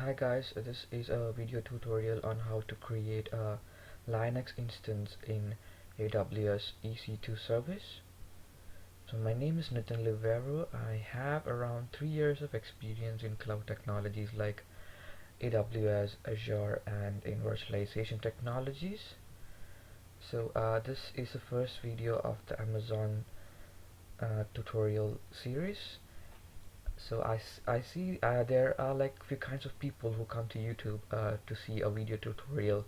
Hi guys, this is a video tutorial on how to create a Linux instance in AWS EC2 service. So my name is Nitin Livero. I have around 3 years of experience in cloud technologies like AWS, Azure and in virtualization technologies. So this is the first video of the Amazon tutorial series. So I see there are like few kinds of people who come to YouTube to see a video tutorial.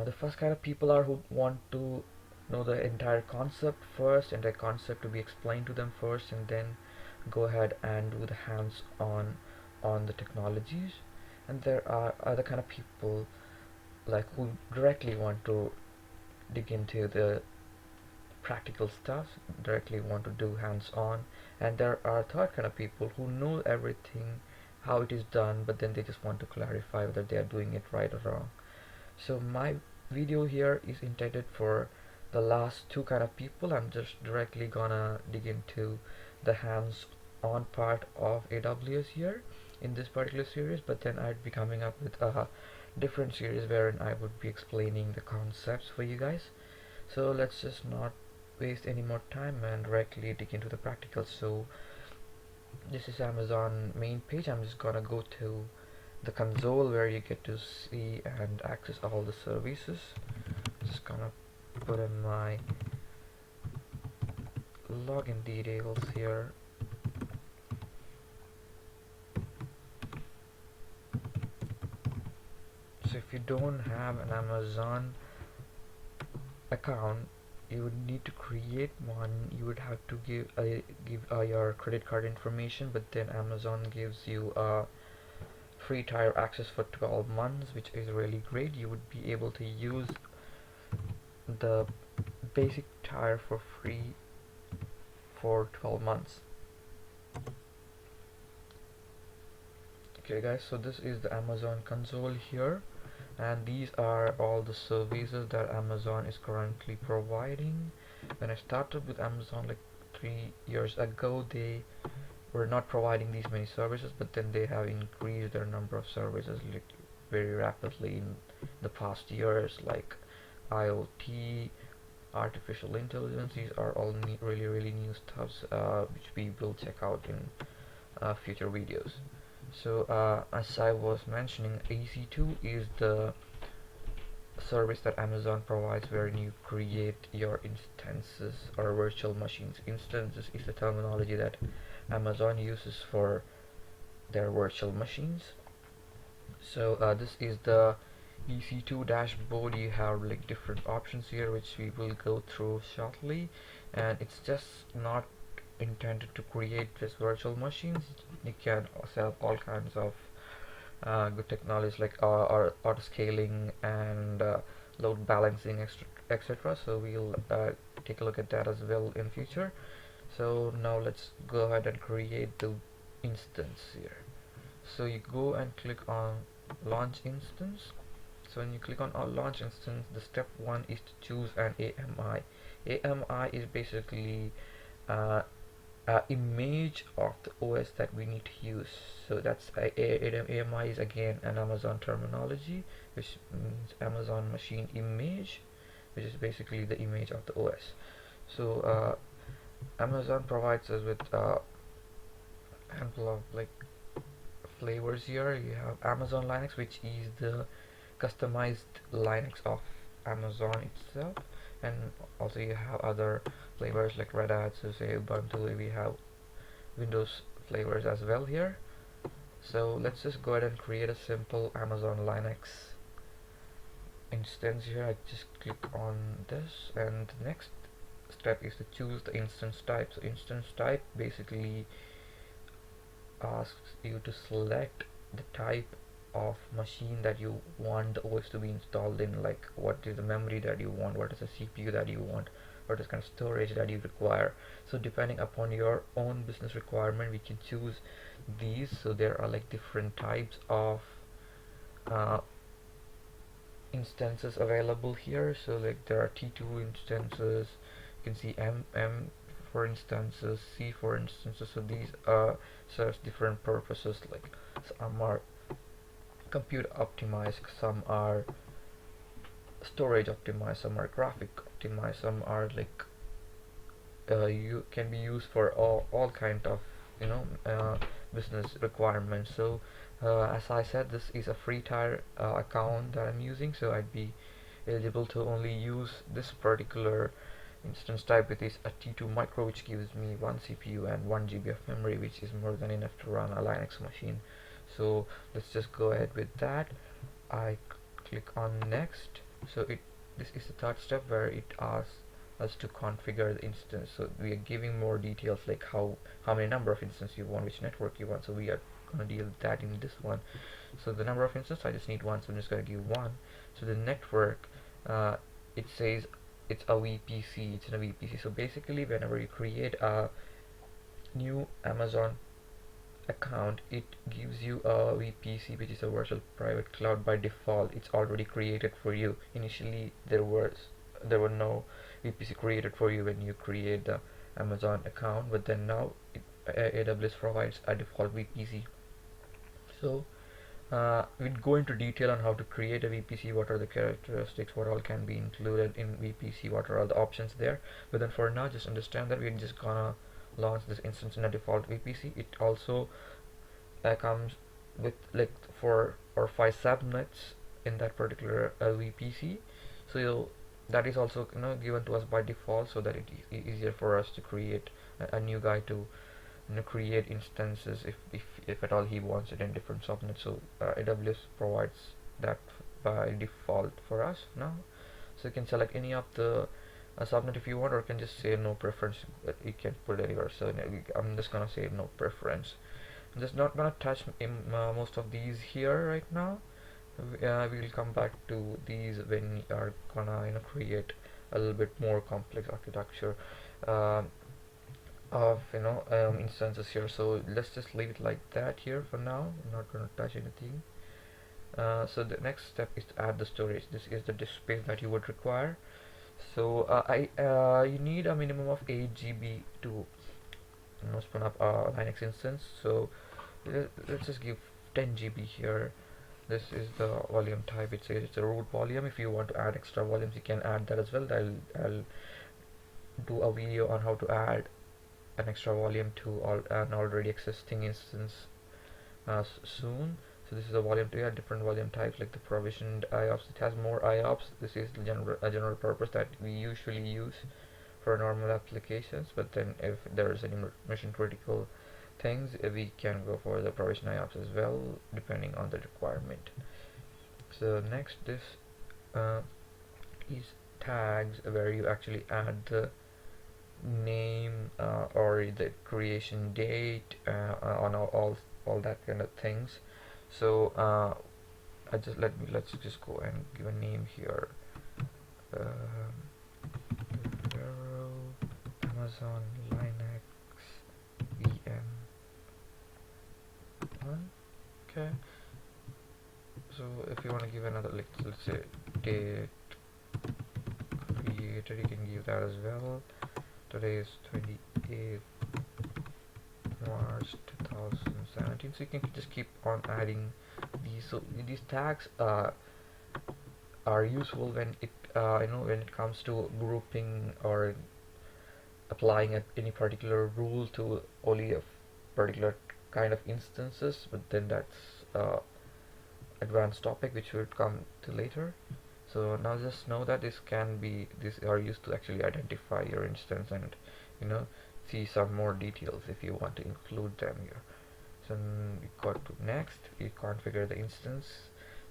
The first kind of people are who want to know the entire concept first, and the concept to be explained to them first, and then go ahead and do the hands-on on the technologies. And there are other kind of people like who directly want to dig into the practical stuff, directly want to do hands-on. And there are third kind of people who know everything how it is done, but then they just want to clarify whether they are doing it right or wrong. So my video here is intended for the last two kind of people. I'm just directly gonna dig into the hands-on part of AWS here in this particular series, but then I'd be coming up with a different series wherein I would be explaining the concepts for you guys. So let's just not waste any more time and directly dig into the practical. So this is Amazon main page. I'm just gonna go to the console where you get to see and access all the services. Just gonna put in my login details here. So if you don't have an Amazon account, you would need to create one. You would have to give your credit card information, but then Amazon gives you a free trial access for 12 months, which is really great. You would be able to use the basic tier for free for 12 months. Okay guys, so this is the Amazon console here, and these are all the services that Amazon is currently providing. When I started with Amazon like 3 years ago, they were not providing these many services, but then they have increased their number of services like very rapidly in the past years, like IoT, artificial intelligence. These are all really new stuffs which we will check out in future videos. So as I was mentioning, EC2 is the service that Amazon provides wherein you create your instances or virtual machines. Instances is the terminology that Amazon uses for their virtual machines. So this is the EC2 dashboard. You have like different options here which we will go through shortly, and it's just not intended to create just virtual machines. You can set up all kinds of good technologies like auto scaling and load balancing, etc. So we'll take a look at that as well in future. So now let's go ahead and create the instance here. So you go and click on launch instance. So when you click on launch instance, the step one is to choose an AMI. AMI is basically image of the OS that we need to use. So that's AMI is again an Amazon terminology, which means Amazon Machine Image, which is basically the image of the OS. So Amazon provides us with a handful of like flavors here. You have Amazon Linux, which is the customized Linux of Amazon itself, and also you have other flavors like Red Hat, so say Ubuntu. We have Windows flavors as well here. So let's just go ahead and create a simple Amazon Linux instance here. I just click on this, and the next step is to choose the instance type. So instance type basically asks you to select the type of machine that you want the OS to be installed in, like what is the memory that you want, what is the CPU that you want, what is kind of storage that you require. So depending upon your own business requirement, we can choose these. So there are like different types of instances available here. So like there are T2 instances, you can see M for instances, C for instances. So these serves different purposes. Like some are compute optimized, some are storage optimized, some are graphic optimized, some are like you can be used for all kind of business requirements. So as I said, this is a free tier account that I'm using, so I'd be eligible to only use this particular instance type, with is a T2 micro, which gives me 1 CPU and 1 GB of memory, which is more than enough to run a Linux machine. So let's just go ahead with that. I click on next. So this is the third step where it asks us to configure the instance. So we are giving more details, like how many number of instances you want, which network you want. So we are going to deal with that in this one. So the number of instances, I just need one, so I'm just going to give one. So the network, it says it's a VPC. It's in a VPC. So basically, whenever you create a new Amazon account, it gives you a VPC, which is a virtual private cloud. By default, it's already created for you. Initially there were no VPC created for you when you create the Amazon account, but then now AWS provides a default VPC. So we'll go into detail on how to create a VPC, what are the characteristics, what all can be included in VPC, what are all the options there. But then for now, just understand that we're just gonna launch this instance in a default VPC. It also comes with like 4 or 5 subnets in that particular VPC. So that is also given to us by default, so that it is easier for us to create a new guy to create instances if at all he wants it in different subnets. So AWS provides that by default for us now. So you can select any of the subnet if you want, or you can just say no preference, but you can put it anywhere. So I'm just gonna say no preference. I'm just not gonna touch most of these here right now. We'll come back to these when we are gonna create a little bit more complex architecture of instances here. So let's just leave it like that here for now. I'm not gonna touch anything. So the next step is to add the storage. This is the disk space that you would require. So you need a minimum of 8 GB to spin up a Linux instance. So let's just give 10 GB here. This is the volume type. It says it's a root volume. If you want to add extra volumes, you can add that as well. I'll do a video on how to add an extra volume to an already existing instance soon. So this is a volume 2. Different volume types, like the provisioned IOPS. It has more IOPS. This is the general purpose that we usually use for normal applications, but then if there is any mission critical things, we can go for the provision IOPS as well, depending on the requirement. So next, this is tags, where you actually add the name or the creation date on all that kind of things. So let's just go and give a name here. Amazon Linux VM1. Okay. So if you want to give another, let's say date created, you can give that as well. Today is 28th March 2017. So you can just keep on adding these. So these tags are useful when when it comes to grouping or applying any particular rule to only a particular kind of instances. But then that's advanced topic which we'll come to later. So now just know that these are used to actually identify your instance and see some more details if you want to include them here. So we got to next, we configure the instance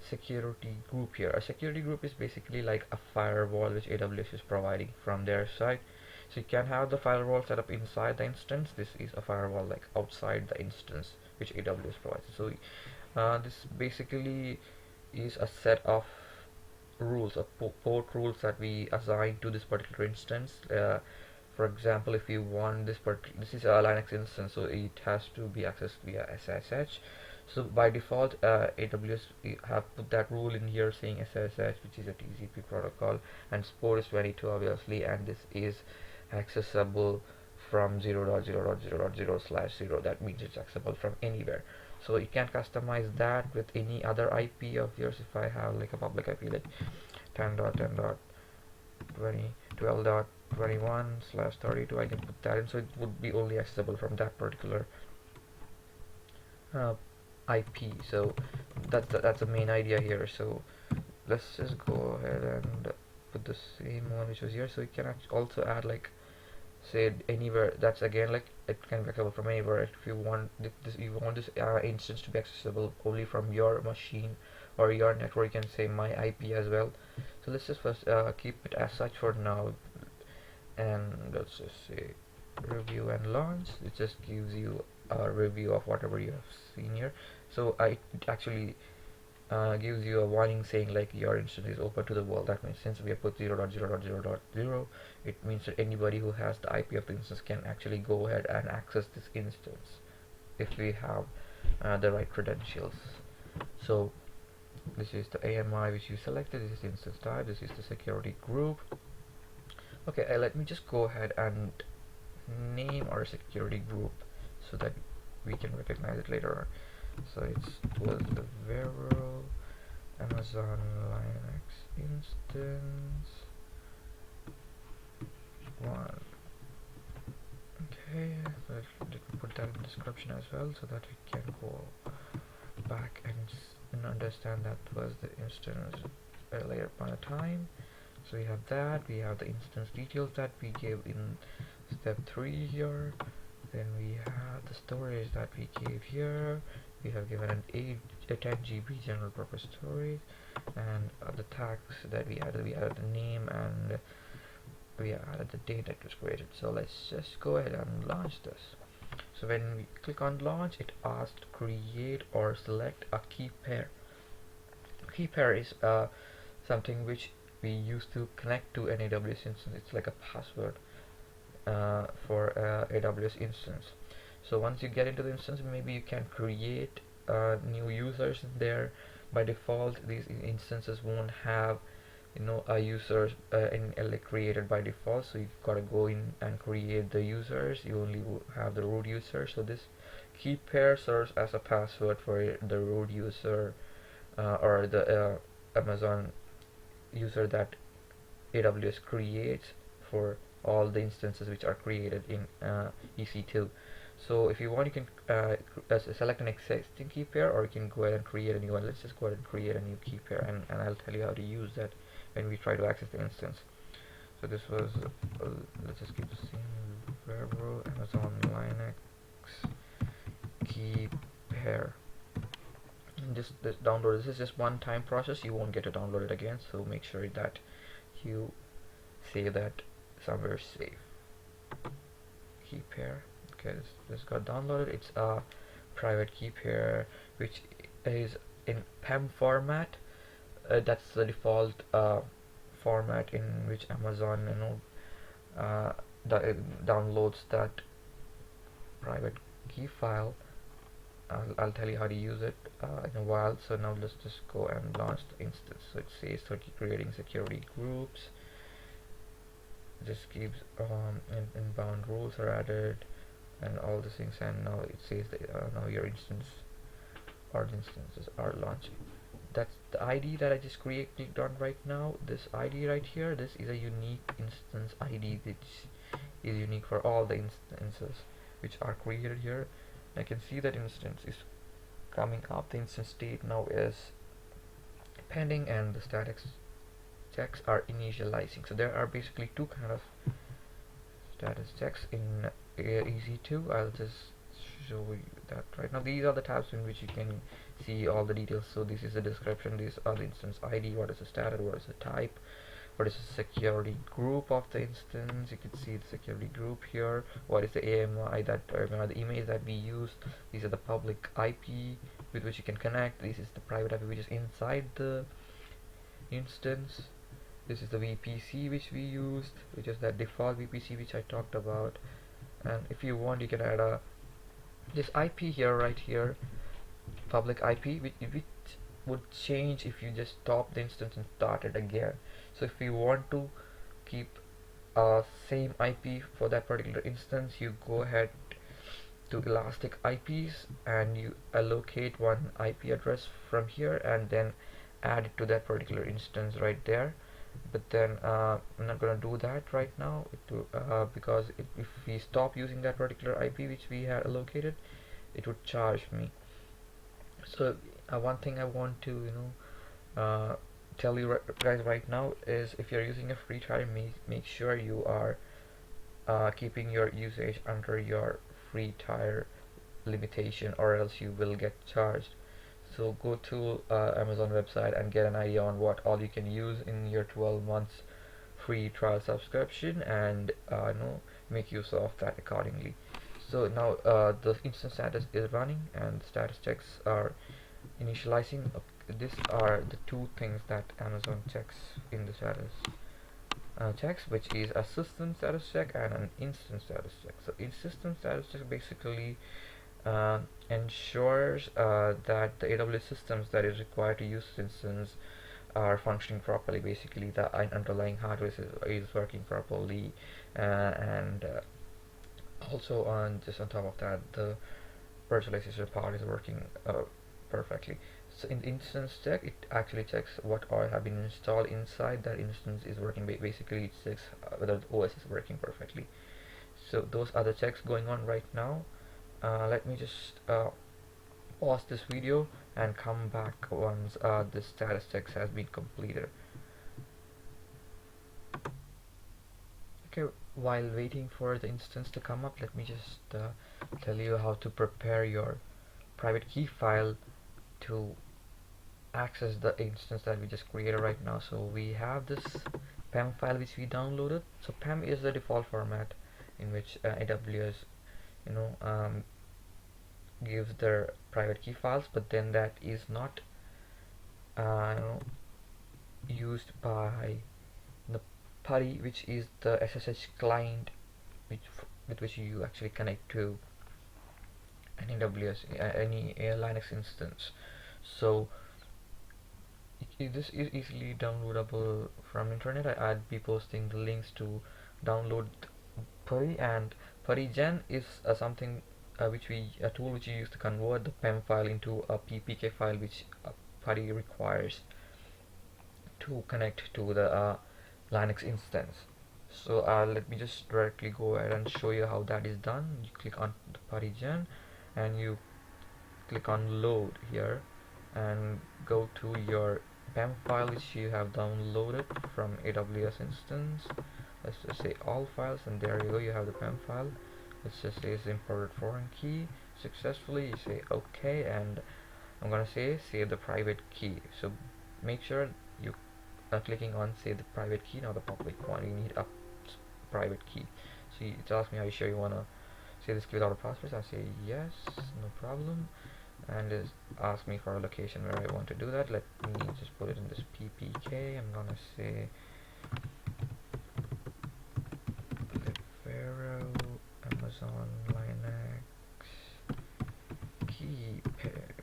security group here. A security group is basically like a firewall which AWS is providing from their side. So you can have the firewall set up inside the instance. This is a firewall like outside the instance which AWS provides. So this basically is a set of rules, port rules that we assign to this particular instance. For example, if you want this is a Linux instance, so it has to be accessed via SSH. So by default, AWS have put that rule in here saying SSH, which is a TCP protocol, and port is 22 obviously, and this is accessible from 0.0.0.0/0. That means it's accessible from anywhere. So you can customize that with any other IP of yours. If I have like a public IP like 10.10.20 12.21/32, I can put that in, so it would be only accessible from that particular uh, IP. So that's the main idea here. So let's just go ahead and put the same one which was here. So you can also add like, say, anywhere. That's again like it can be accessible from anywhere. If you want you want this instance to be accessible only from your machine or your network, you can say my IP as well. So let's just first keep it as such for now, and let's just say review and launch. It just gives you a review of whatever you have seen here. So it actually gives you a warning saying like your instance is open to the world. That means since we have put 0.0.0.0, it means that anybody who has the IP of the instance can actually go ahead and access this instance if we have the right credentials. So this is the AMI which you selected, this is the instance type, this is the security group. Okay, let me just go ahead and name our security group so that we can recognize it later on. So it was the Vero Amazon Linux instance 1. Okay, let's put that in the description as well so that we can go back and understand that was the instance at a later point of time. So we have that, we have the instance details that we gave in step 3 here, then we have the storage that we gave here. We have given an 10 GB general purpose storage, and the tags that we added the name and we added the date that was created. So let's just go ahead and launch this. So when we click on launch, it asks to create or select a key pair. Key pair is something which we use to connect to an AWS instance. It's like a password for AWS instance. So once you get into the instance, maybe you can create new users in there. By default, these instances won't have a user created by default, so you've got to go in and create the users. You only have the root user, so this key pair serves as a password for the root user or the Amazon user that AWS creates for all the instances which are created in EC2. So if you want, you can select an existing key pair, or you can go ahead and create a new one. Let's just go ahead and create a new key pair, and I'll tell you how to use that when we try to access the instance. So this was let's just keep the same Vero Amazon Linux key pair. This download, this is just one time process. You won't get to download it again, so make sure that you save that somewhere safe. Key pair. Okay, this got downloaded. It's a private key pair which is in PEM format. That's the default format in which Amazon downloads that private key file. I'll tell you how to use it in a while. So now let's just go and launch the instance. So it says creating security groups. This keeps inbound rules are added and all these things, and now it says that now your instance or instances are launching. That's the ID that I just clicked on right now. This ID right here, this is a unique instance ID which is unique for all the instances which are created here. I can see that instance is coming up. The instance state now is pending and the status checks are initializing. So there are basically two kind of status checks in EC2. I'll just show you that right now. These are the tabs in which you can see all the details. So this is the description, these are the instance ID, what is the status, what is the type, what is the security group of the instance. You can see the security group here, what is the AMI that the image that we use. These are the public IP with which you can connect. This is the private IP which is inside the instance. This is the VPC which we used, which is that default VPC which I talked about. And if you want, you can add this IP here, right here, public IP, which would change if you just stop the instance and start it again. So if you want to keep same IP for that particular instance, you go ahead to elastic IPs, and you allocate one IP address from here and then add it to that particular instance right there. But then I'm not gonna do that right now because if we stop using that particular IP which we had allocated, it would charge me. So one thing I want to tell you guys right now is, if you're using a free trial, make sure you are keeping your usage under your free tier limitation, or else you will get charged. So go to Amazon website and get an idea on what all you can use in your 12 months free trial subscription, and make use of that accordingly. So now the instance status is running and status checks are initializing. These are the two things that Amazon checks in the status checks, which is a system status check and an instance status check. So in system status check basically ensures that the AWS systems that is required to use instance are functioning properly. Basically, the underlying hardware is working properly, and also on top of that, the virtualization part is working perfectly. So in the instance check, it actually checks what all have been installed inside that instance is working. Basically, it checks whether the OS is working perfectly. So those are the checks going on right now. Let me just pause this video and come back once the status checks has been completed. Okay, while waiting for the instance to come up, let me just tell you how to prepare your private key file to access the instance that we just created right now. So we have this PEM file which we downloaded. So PEM is the default format in which AWS gives their private key files, but then that is not used by the PuTTY, which is the SSH client with which you actually connect to an AWS any Linux instance. So this is easily downloadable from internet. I'll be posting the links to download PuTTY, and PuTTY Gen is something a tool which you use to convert the PEM file into a PPK file, which PuTTY requires to connect to the Linux instance. So let me just directly go ahead and show you how that is done. You click on the PuTTY Gen and you click on load here and go to your PEM file which you have downloaded from AWS instance. Let's just say all files, and there you go, you have the PEM file. Let's just say it's imported foreign key successfully. You say OK, and I'm gonna say save the private key. So make sure you are clicking on save the private key, not the public one. You need a private key. So it asks me, are you sure you wanna save this key without a password? I say yes, no problem, and it asks me for a location where I want to do that. Let me just put it in this PPK. I'm gonna say Amazon Linux key pair,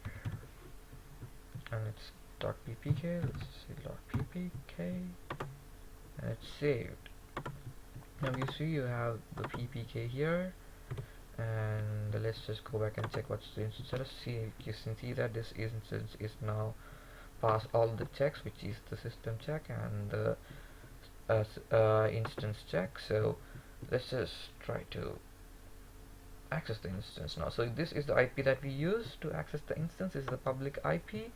and it's .ppk. Let's say .ppk, and it's saved. Now you see you have the ppk here, and let's just go back and check what's the instance status. See, you can see that this instance is now passed all the checks, which is the system check and the instance check. So let's just try to access the instance now. So this is the IP that we use to access the instance. Is the public IP.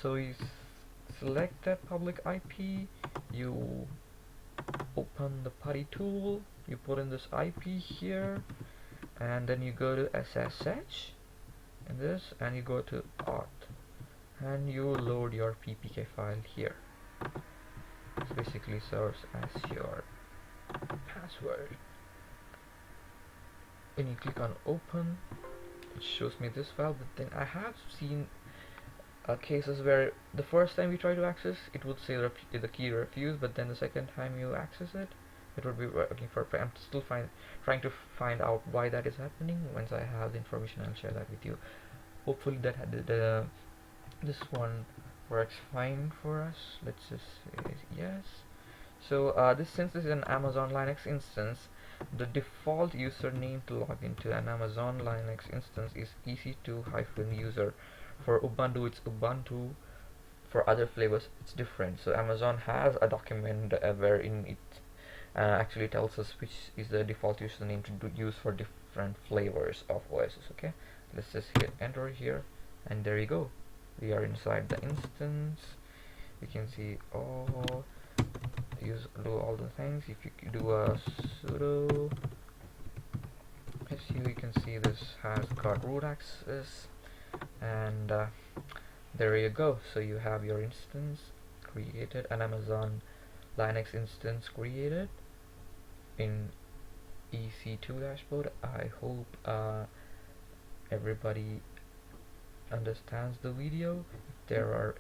So you select that public IP, you open the PuTTY tool, you put in this IP here, and then you go to SSH in this, and you go to auth, and you load your PPK file here. This basically serves as your password. When you click on open, it shows me this file, but then I have seen cases where the first time you try to access, it would say the key refused, but then the second time you access it, it would be working for. I'm still trying to find out why that is happening. Once I have the information, I'll share that with you. Hopefully that this one works fine for us. Let's just say yes. So since this is an Amazon Linux instance, The default username to log into an Amazon Linux instance is EC2-user. For Ubuntu, it's Ubuntu. For other flavors, it's different. So Amazon has a document wherein it actually tells us which is the default username to use for different flavors of OSs. Okay, let's just hit enter here, and there you go. We are inside the instance. You can see all do all the things. If you do a sudo su, you can see this has got root access, and there you go. So you have your instance created, an Amazon Linux instance created in EC2 dashboard. I hope everybody understands the video. If there are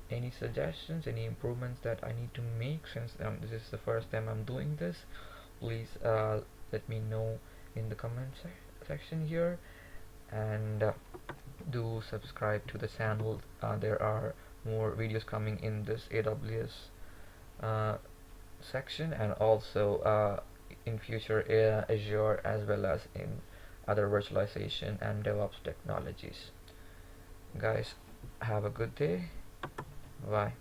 any suggestions, any improvements that I need to make, since this is the first time I'm doing this, please let me know in the comment section here, and do subscribe to the channel. There are more videos coming in this AWS section, and also in future Azure, as well as in other virtualization and DevOps technologies. Guys, have a good day. Bye.